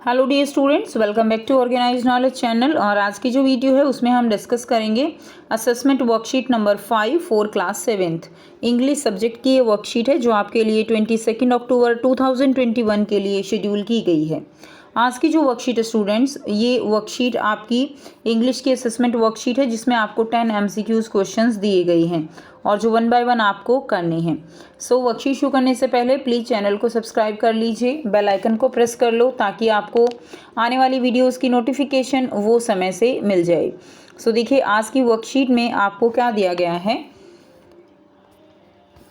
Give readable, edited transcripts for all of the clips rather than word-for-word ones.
Hello dear students, welcome back to organise knowledge channel. और आज की जो वीडियो है उसमें हम डिस्कस करेंगे assessment worksheet number 5 for class 7th English subject की। ये वर्कशीट है जो आपके लिए 22 अक्टूबर 2021 के लिए शेड्यूल की गई है। आज की जो वर्कशीट है स्टूडेंट्स, ये वर्कशीट आपकी इंग्लिश की असेसमेंट वर्कशीट है जिसमें आपको 10 MCQs क्वेश्चंस दिए गए हैं और जो 1 बाय 1 आपको करने हैं। सो वर्कशीट शुरू करने से पहले प्लीज़ चैनल को सब्सक्राइब कर लीजिए, बेल आइकन को प्रेस कर लो ताकि आपको आने वाली वीडियोस की नोटिफिकेशन वो समय से मिल जाए। सो देखिए, आज की वर्कशीट में आपको क्या दिया गया है।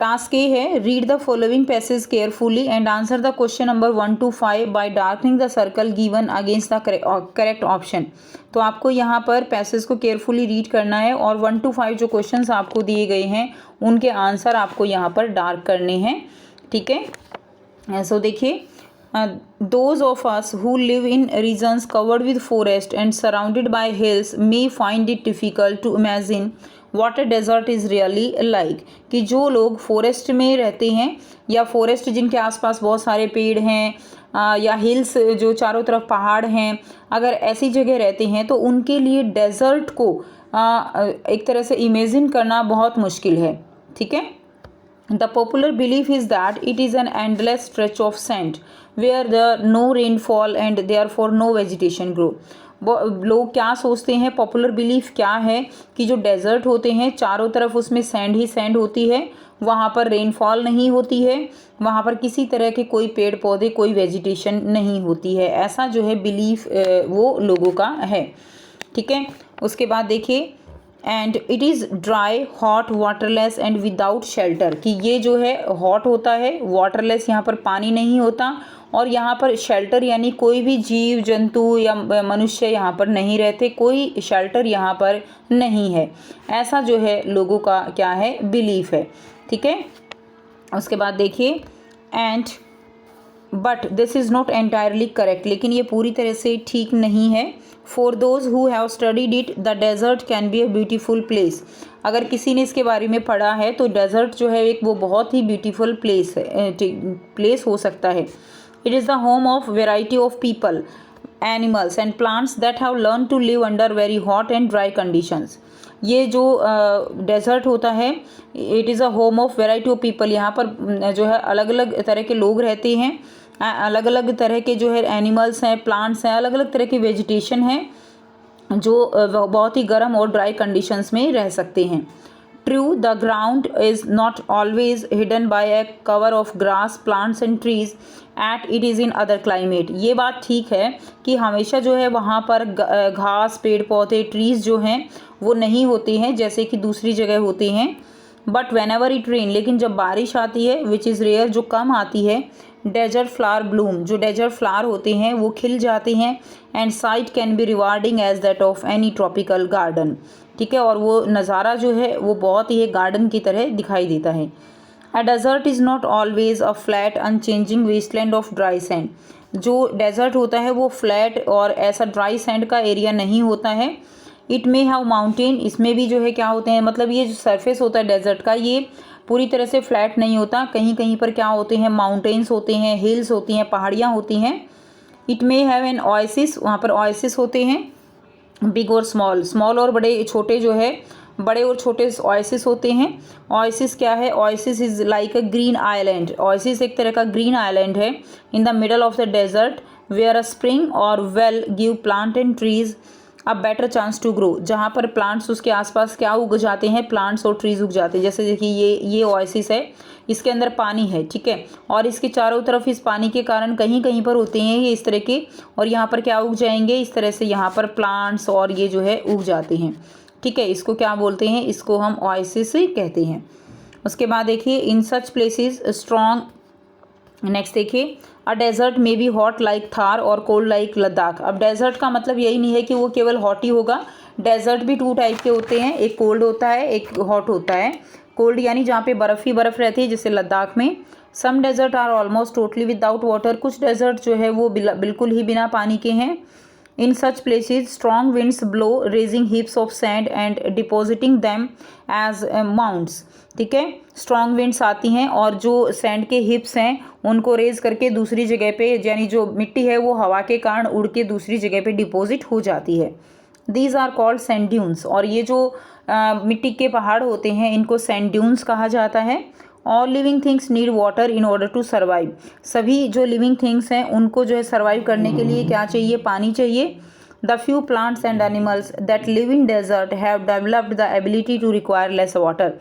टास्क ए है, read the following passage carefully and answer the question number 1 to 5 by darkening the circle given against the correct option. तो आपको यहाँ पर पैसेज को केयरफुली रीड करना है और 1 to 5 जो क्वेश्चंस आपको दिए गए हैं उनके आंसर आपको यहाँ पर डार्क करने हैं। ठीक है, सो देखिए, those of us who live in regions covered with forest and surrounded by hills may find it difficult to imagine what a desert is really like। कि जो लोग फॉरेस्ट में रहते हैं या फॉरेस्ट जिनके आसपास बहुत सारे पेड़ हैं या हिल्स जो चारों तरफ पहाड़ हैं, अगर ऐसी जगह रहते हैं तो उनके लिए डेजर्ट को एक तरह से इमेजिन करना बहुत मुश्किल है। ठीक है, The popular belief is that it is an endless stretch of sand where there no rainfall and therefore no vegetation grow। लोग क्या सोचते हैं, पॉपुलर बिलीफ क्या है कि जो डेजर्ट होते हैं चारों तरफ उसमें सैंड ही सैंड होती है, वहाँ पर रेनफॉल नहीं होती है, वहाँ पर किसी तरह के कोई पेड़ पौधे कोई वेजिटेशन नहीं होती है। ऐसा जो है बिलीफ वो लोगों का है। ठीक है, उसके बाद देखिए, and it is dry hot waterless and without shelter. कि ये जो है हॉट होता है, वाटरलेस यहाँ पर पानी नहीं होता, और यहाँ पर शेल्टर यानी कोई भी जीव जंतु या मनुष्य यहाँ पर नहीं रहते, कोई शेल्टर यहाँ पर नहीं है। ऐसा जो है लोगों का क्या है, बिलीफ है। ठीक है, उसके बाद देखिए, and but this is not entirely correct. लेकिन ये पूरी तरह से ठीक नहीं है। For those who have studied it the desert can be a beautiful place. अगर किसी ने इसके बारे में पढ़ा है तो डेजर्ट जो है एक वो बहुत ही ब्यूटीफुल प्लेस हो सकता है। It is the home of variety of people, animals and plants that have learn to live under very hot and dry conditions. ये जो डेजर्ट होता है, it is a home of variety of people. यहाँ पर जो है अलग अलग तरह के लोग रहते हैं, अलग अलग तरह के जो है एनिमल्स हैं, प्लांट्स हैं, अलग अलग तरह की वेजिटेशन है जो बहुत ही गर्म और ड्राई कंडीशंस में रह सकते हैं। True, the ground is not always hidden bye A cover of grass plants and trees at it is in other climate. ये बात ठीक है कि हमेशा जो है वहाँ पर घास पेड़ पौधे ट्रीज़ जो हैं वो नहीं होते हैं जैसे कि दूसरी जगह होते हैं। But when ever it rain, लेकिन जब बारिश आती है, विच इज़ रेयर, जो कम आती है, डेजर्ट फ्लावर ब्लूम, जो डेजर्ट फ्लावर होते हैं वो खिल जाते हैं। And sight can be rewarding as that of any tropical garden. ठीक है, और वो नज़ारा जो है वो बहुत ही एक गार्डन की तरह दिखाई देता है। A desert is not always a flat unchanging wasteland of dry sand. जो डेजर्ट होता है वो फ्लैट और ऐसा ड्राई सैंड का एरिया नहीं होता है। इट मे हैव माउंटेन, इसमें भी जो है क्या होते हैं, मतलब ये जो सरफेस होता है डेजर्ट का ये पूरी तरह से फ्लैट नहीं होता, कहीं कहीं पर क्या होते हैं, माउंटेन्स होते हैं, हिल्स होती हैं, पहाड़ियाँ होती हैं। It may have an oasis, वहाँ पर ओएसिस होते हैं, बिग और स्मॉल, स्मॉल और बड़े छोटे जो है, बड़े और छोटे ओएसिस होते हैं। ओएसिस क्या है, oasis is like a green island. Oasis एक तरह का ग्रीन आइलैंड है in the middle of the desert where a spring और well give plant and trees a better chance to grow. जहाँ पर प्लांट्स उसके आसपास क्या उग जाते हैं, प्लांट्स और ट्रीज उग जाते हैं। जैसे देखिए ये ओएसिस है, इसके अंदर पानी है, ठीक है, और इसके चारों तरफ इस पानी के कारण कहीं कहीं पर होते हैं ये इस तरह के, और यहाँ पर क्या उग जाएंगे, इस तरह से यहाँ पर प्लांट्स और ये जो है उग जाते हैं। ठीक है, इसको क्या बोलते हैं, इसको हम ओएसिस कहते हैं। उसके बाद देखिए, in such places strong. Next देखिए, a desert may be hot like Thar और कोल्ड लाइक लद्दाख। अब डेजर्ट का मतलब यही नहीं है कि वो केवल हॉट ही होगा, डेजर्ट भी 2 टाइप के होते हैं, एक कोल्ड होता है, एक हॉट होता है। कोल्ड यानी जहाँ पे बर्फ़ ही बर्फ़ रहती है, जैसे लद्दाख में। Some desert are almost totally without water, कुछ डेजर्ट जो है वो बिल्कुल ही बिना पानी के हैं। In such places, strong winds blow, raising heaps of sand and depositing them as mounds. ठीक है, स्ट्रॉन्ग विंड्स आती हैं और जो सैंड के हिप्स हैं उनको रेज करके दूसरी जगह पे, यानी जो मिट्टी है वो हवा के कारण उड़ के दूसरी जगह पे डिपॉजिट हो जाती है. These are called sand dunes. और ये जो मिट्टी के पहाड़ होते हैं इनको सैंड ड्यून्स कहा जाता है. All living things need water in order to survive. सभी जो लिविंग थिंग्स हैं उनको जो है सर्वाइव करने के लिए क्या चाहिए, पानी चाहिए. The few plants and animals that live in desert have developed the ability to require less water.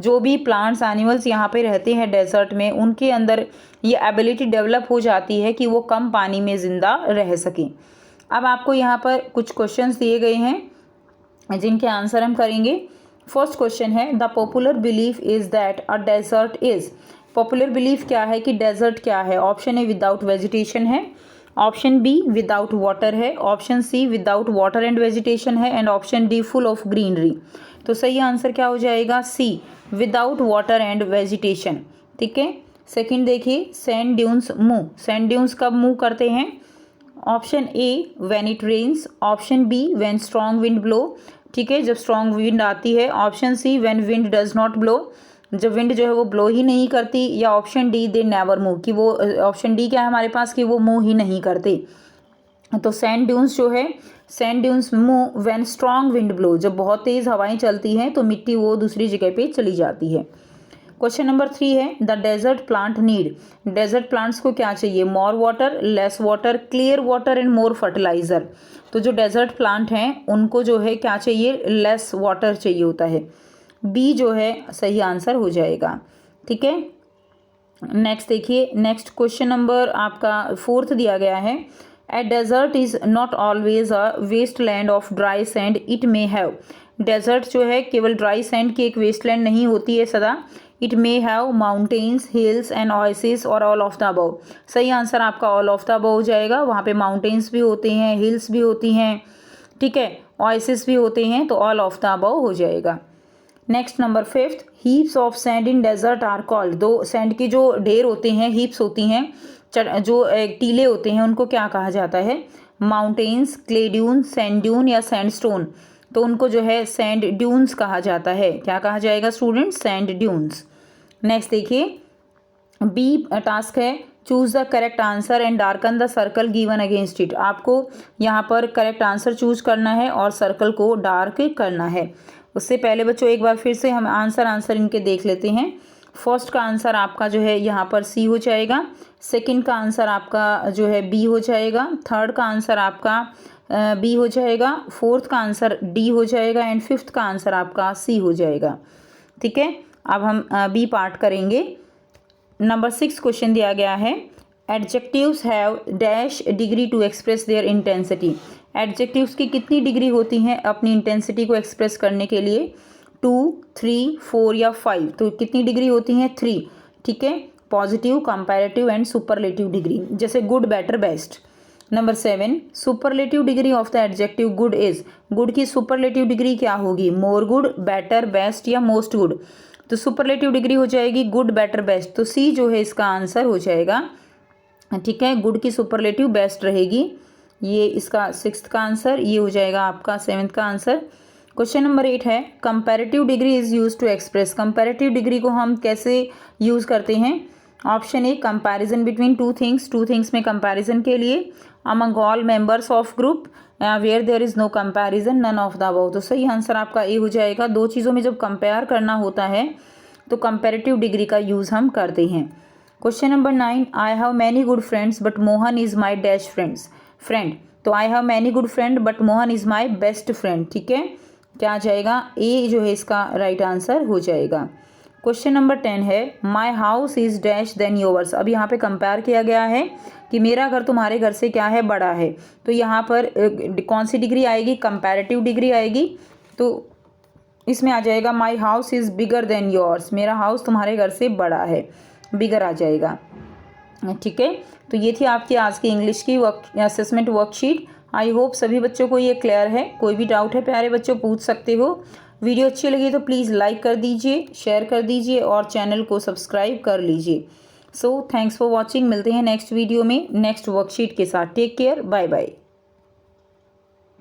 जो भी प्लांट्स एनिमल्स यहाँ पे रहते हैं डेजर्ट में, उनके अंदर ये एबिलिटी डेवलप हो जाती है कि वो कम पानी में ज़िंदा रह सकें. अब आपको यहाँ पर कुछ क्वेश्चंस दिए गए हैं जिनके आंसर हम करेंगे. फर्स्ट क्वेश्चन है, the popular belief is that a desert is. Popular belief क्या है कि डेजर्ट क्या है. ऑप्शन ए विदाउट वेजिटेशन है, ऑप्शन बी विदाउट वाटर है, option C without water and vegetation है and option D full of greenery. तो सही आंसर क्या हो जाएगा, C without water and vegetation. ठीक है. सेकंड देखिए, sand dunes move. Sand dunes कब मूव करते हैं. Option A when it rains, option B when strong wind blow. ठीक है, जब स्ट्रॉन्ग विंड आती है. Option C when wind does not blow, जब विंड जो है वो ब्लो ही नहीं करती. या option D they never move, कि वो ऑप्शन डी क्या है हमारे पास कि वो मूव ही नहीं करते. तो सैंड ड्यून्स जो है, sand dunes move when strong wind blow. जब बहुत तेज़ हवाएं चलती हैं तो मिट्टी वो दूसरी जगह पे चली जाती है. क्वेश्चन नंबर 3 है, the desert plant need. Desert plants को क्या चाहिए, more water, less water, clear water and more fertiliser. तो जो डेजर्ट प्लांट हैं उनको जो है क्या चाहिए, लेस वाटर चाहिए होता है. बी जो है सही आंसर हो जाएगा. ठीक है. नेक्स्ट देखिए, नेक्स्ट क्वेश्चन नंबर आपका 4th दिया गया है. A desert is not always a waste land of dry sand, it may have. Desert जो है केवल ड्राई सैंड की एक वेस्ट लैंड नहीं होती है सदा. It may have mountains, hills and oasis और ऑल ऑफ द अबव. सही आंसर आपका ऑल ऑफ द अबव हो जाएगा. वहाँ पे माउंटेन्स भी होते हैं, हिल्स भी होती हैं, ठीक है, ओएसिस भी होते हैं, तो ऑल ऑफ द अबव हो जाएगा. Next number 5th, heaps of sand in desert are called. दो सैंड की जो ढेर होते हैं, हीप्स होती हैं, जो टीले होते हैं, उनको क्या कहा जाता है, mountains, clay dune, sand dune या सैंडस्टोन. तो उनको जो है सैंड ड्यून्स कहा जाता है. क्या कहा जाएगा स्टूडेंट, सैंड ड्यून्स. नेक्स्ट देखिए, बी टास्क है, choose the correct answer and darken the circle given against it. आपको यहाँ पर करेक्ट आंसर चूज करना है और सर्कल को डार्क करना है. उससे पहले बच्चों एक बार फिर से हम आंसर इनके देख लेते हैं. फर्स्ट का आंसर आपका जो है यहाँ पर सी हो जाएगा. सेकंड का आंसर आपका जो है बी हो जाएगा. थर्ड का आंसर आपका बी हो जाएगा. फोर्थ का आंसर डी हो जाएगा एंड फिफ्थ का आंसर आपका सी हो जाएगा. ठीक है. अब हम बी पार्ट करेंगे. नंबर 6 क्वेश्चन दिया गया है, adjectives have dash degree to express their intensity. Adjectives की कितनी डिग्री होती हैं अपनी इंटेंसिटी को एक्सप्रेस करने के लिए, 2, 3, 4 या 5. तो कितनी डिग्री होती हैं, 3. ठीक है. Positive, comparative and superlative degree. जैसे good, better, best. Number 7, superlative degree of the adjective good is. Good की सुपरलेटिव डिग्री क्या होगी, मोर गुड, बेटर, बेस्ट या मोस्ट गुड. तो सुपरलेटिव डिग्री हो जाएगी गुड, बेटर, बेस्ट. तो सी जो है इसका आंसर हो जाएगा. ठीक है. गुड की सुपरलेटिव बेस्ट रहेगी. ये इसका 6th का आंसर, ये हो जाएगा आपका 7th का आंसर. क्वेश्चन नंबर 8 है, comparative degree is use to express. Comparative degree को हम कैसे यूज़ करते हैं. Option A, comparison between two things में कंपैरिजन के लिए. Among all members of group, where there is no comparison, none of the above. तो सही आंसर आपका ए हो जाएगा. दो चीज़ों में जब कंपेयर करना होता है तो कंपैरेटिव डिग्री का यूज़ हम करते हैं. Question number 9, I have many good friends but Mohan is my dash friend. तो I have many good friend but Mohan is my best friend. ठीक है. क्या आ जाएगा, ए जो है इसका राइट आंसर हो जाएगा. क्वेश्चन नंबर 10 है, my house is dash than yours. अब यहाँ पे कंपेयर किया गया है कि मेरा घर तुम्हारे घर से क्या है, बड़ा है. तो यहाँ पर कौन सी डिग्री आएगी, कंपैरेटिव डिग्री आएगी. तो इसमें आ जाएगा माई house is bigger than yours. मेरा हाउस तुम्हारे घर से बड़ा है, बिगर आ जाएगा. ठीक है. तो ये थी आपकी आज की इंग्लिश की असेसमेंट वर्कशीट. आई होप सभी बच्चों को ये क्लियर है. कोई भी डाउट है प्यारे बच्चों पूछ सकते हो. वीडियो अच्छी लगी तो प्लीज़ लाइक कर दीजिए, शेयर कर दीजिए और चैनल को सब्सक्राइब कर लीजिए. So thanks for watching. मिलते हैं नेक्स्ट वीडियो में नेक्स्ट वर्कशीट के साथ. Take care, bye bye.